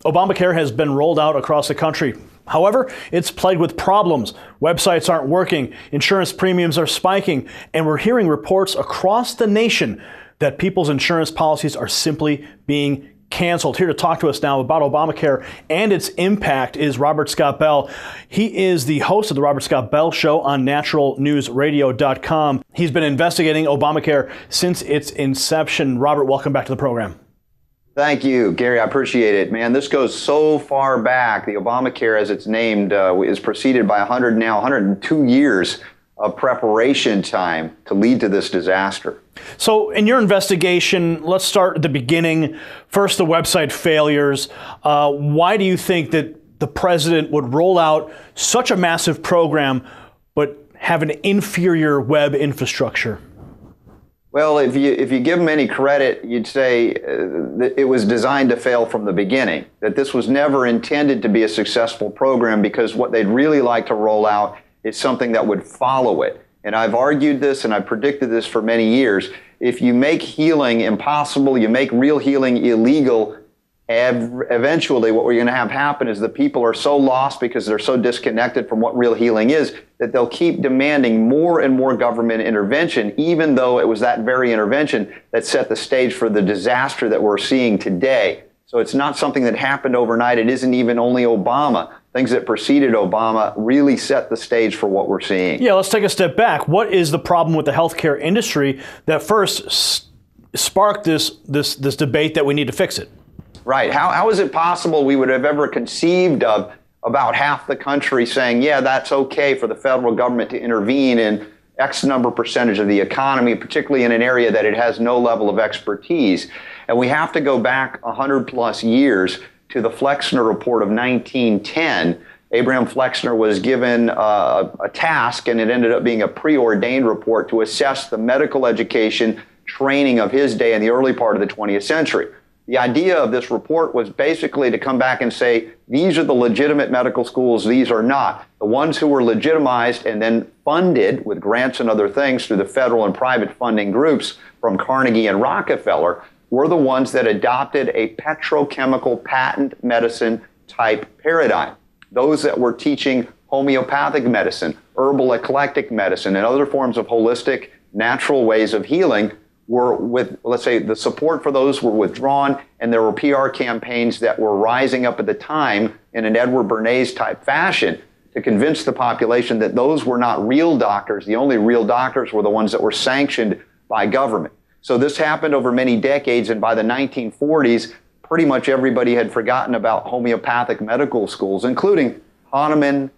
Obamacare has been rolled out across the country. However, it's plagued with problems. Websites aren't working, insurance premiums are spiking, and we're hearing reports across the nation that people's insurance policies are simply being canceled. Here to talk to us now about Obamacare and its impact is Robert Scott Bell. He is the host of the Robert Scott Bell Show on naturalnewsradio.com. He's been investigating Obamacare since its inception. Robert, welcome back to the program. Thank you, Gary. I appreciate it. Man, this goes so far back. The Obamacare, as it's named, is preceded by 102 years of preparation time to lead to this disaster. So in your investigation, let's start at the beginning. First, the website failures. Why do you think that the president would roll out such a massive program but have an inferior web infrastructure? Well, if you give them any credit, you'd say that it was designed to fail from the beginning, that this was never intended to be a successful program, because what they'd really like to roll out is something that would follow it. And I've argued this and I've predicted this for many years. If you make healing impossible, you make real healing illegal, eventually what we're going to have happen is the people are so lost because they're so disconnected from what real healing is that they'll keep demanding more and more government intervention, even though it was that very intervention that set the stage for the disaster that we're seeing today. So it's not something that happened overnight. It isn't even only Obama. Things that preceded Obama really set the stage for what we're seeing. Yeah, let's take a step back. What is the problem with the healthcare industry that first sparked this debate that we need to fix it? Right. How is it possible we would have ever conceived of about half the country saying, yeah, that's okay for the federal government to intervene in X number percentage of the economy, particularly in an area that it has no level of expertise? And we have to go back 100 plus years to the Flexner Report of 1910. Abraham Flexner was given a task, and it ended up being a preordained report to assess the medical education training of his day in the early part of the 20th century. The idea of this report was basically to come back and say, these are the legitimate medical schools, these are not. The ones who were legitimized and then funded with grants and other things through the federal and private funding groups from Carnegie and Rockefeller were the ones that adopted a petrochemical patent medicine type paradigm. Those that were teaching homeopathic medicine, herbal eclectic medicine, and other forms of holistic natural ways of healing were with, let's say, the support for those were withdrawn, and there were PR campaigns that were rising up at the time in an Edward Bernays type fashion to convince the population that those were not real doctors. The only real doctors were the ones that were sanctioned by government. So this happened over many decades, and by the 1940s, pretty much everybody had forgotten about homeopathic medical schools, including Hahnemann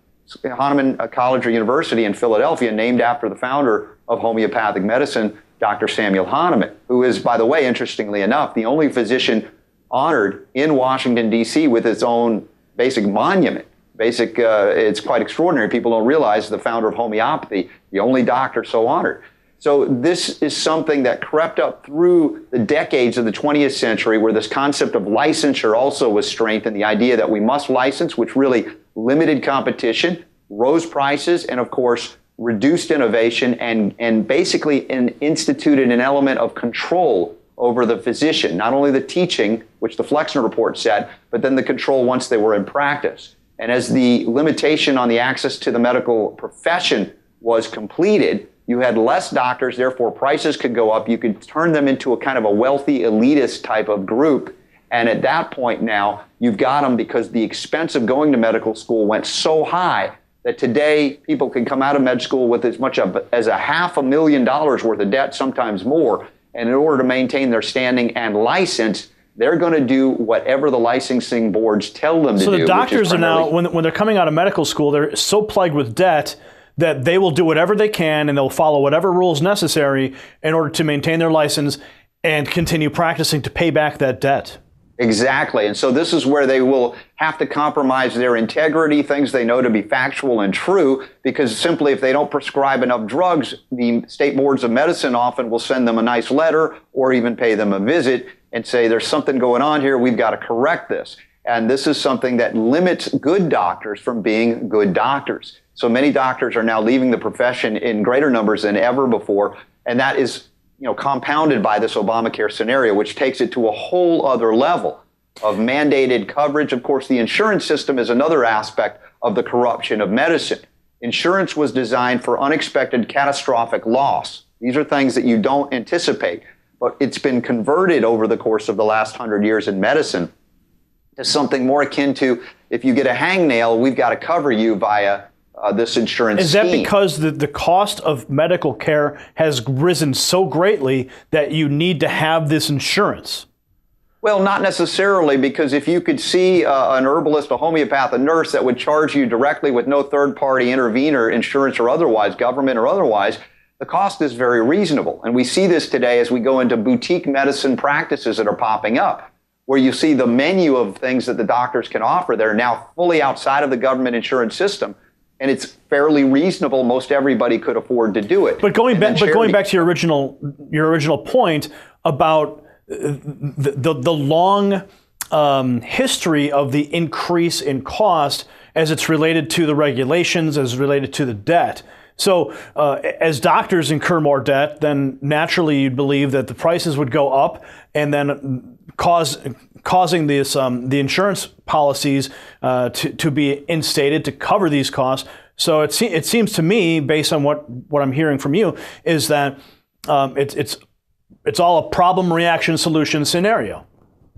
College or University in Philadelphia, named after the founder of homeopathic medicine, Dr. Samuel Hahnemann, who is, by the way, interestingly enough, the only physician honored in Washington, D.C. with its own basic monument. It's quite extraordinary. People don't realize the founder of homeopathy, the only doctor so honored. So this is something that crept up through the decades of the 20th century, where this concept of licensure also was strengthened, the idea that we must license, which really limited competition, rose prices, and of course, reduced innovation, and basically instituted an element of control over the physician, not only the teaching, which the Flexner Report said, but then the control once they were in practice. And as the limitation on the access to the medical profession was completed, you had less doctors, therefore prices could go up. You could turn them into a kind of a wealthy elitist type of group. And at that point now, you've got them because the expense of going to medical school went so high that today people can come out of med school with as much as $500,000 worth of debt, sometimes more. And in order to maintain their standing and license, they're going to do whatever the licensing boards tell them to do. So the doctors are now, when they're coming out of medical school, they're so plagued with debt that they will do whatever they can and they'll follow whatever rules necessary in order to maintain their license and continue practicing to pay back that debt. Exactly. And so this is where they will have to compromise their integrity, things they know to be factual and true, because simply if they don't prescribe enough drugs, the state boards of medicine often will send them a nice letter or even pay them a visit and say, there's something going on here, we've got to correct this. And this is something that limits good doctors from being good doctors. So many doctors are now leaving the profession in greater numbers than ever before, and that is compounded by this Obamacare scenario, which takes it to a whole other level. of mandated coverage. Of course, the insurance system is another aspect of the corruption of medicine. Insurance was designed for unexpected catastrophic loss. These are things that you don't anticipate, but it's been converted over the course of the last 100 years in medicine to something more akin to, if you get a hangnail, we've got to cover you via this insurance scheme. Is that because the cost of medical care has risen so greatly that you need to have this insurance? Well, not necessarily, because if you could see an herbalist, a homeopath, a nurse that would charge you directly with no third-party intervener, insurance or otherwise, government or otherwise, the cost is very reasonable. And we see this today as we go into boutique medicine practices that are popping up, where you see the menu of things that the doctors can offer. They're now fully outside of the government insurance system, and it's fairly reasonable. Most everybody could afford to do it. But going back to your original point about the long history of the increase in cost as it's related to the regulations, as related to the debt. So as doctors incur more debt, then naturally you'd believe that the prices would go up, and then causing this the insurance policies to be instated to cover these costs. So it seems to me, based on what I'm hearing from you, is that it's all a problem, reaction, solution scenario.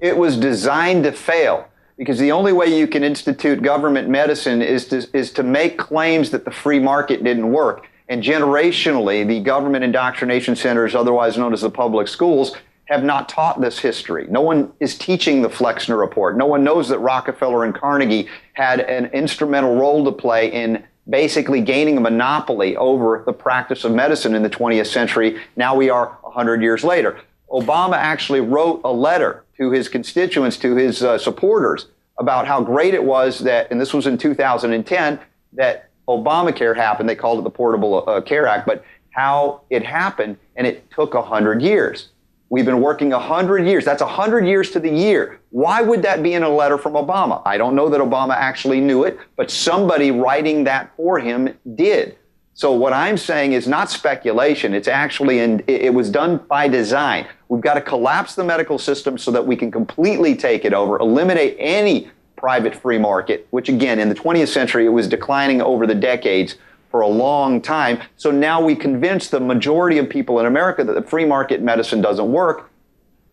It was designed to fail, because the only way you can institute government medicine is to make claims that the free market didn't work. And generationally, the government indoctrination centers, otherwise known as the public schools, have not taught this history. No one is teaching the Flexner Report. No one knows that Rockefeller and Carnegie had an instrumental role to play in basically gaining a monopoly over the practice of medicine in the 20th century. Now we are 100 years later. Obama actually wrote a letter to his constituents, to his supporters, about how great it was that, and this was in 2010, that Obamacare happened. They called it the Portable Care Act, but how it happened, and it took 100 years. We've been working 100 years. That's 100 years to the year. Why would that be in a letter from Obama? I don't know that Obama actually knew it, but somebody writing that for him did. So what I'm saying is not speculation. It's actually, it was done by design. We've got to collapse the medical system so that we can completely take it over, eliminate any private free market, which again, in the 20th century, it was declining over the decades for a long time. So now we convince the majority of people in America that the free market medicine doesn't work.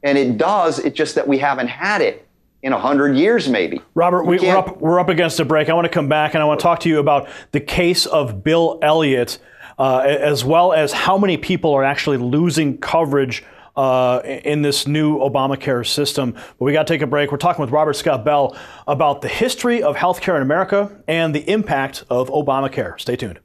And it does, it's just that we haven't had it in 100 years maybe. Robert, we're up against a break. I want to come back and I want to talk to you about the case of Bill Elliott, as well as how many people are actually losing coverage in this new Obamacare system. But we got to take a break. We're talking with Robert Scott Bell about the history of healthcare in America and the impact of Obamacare. Stay tuned.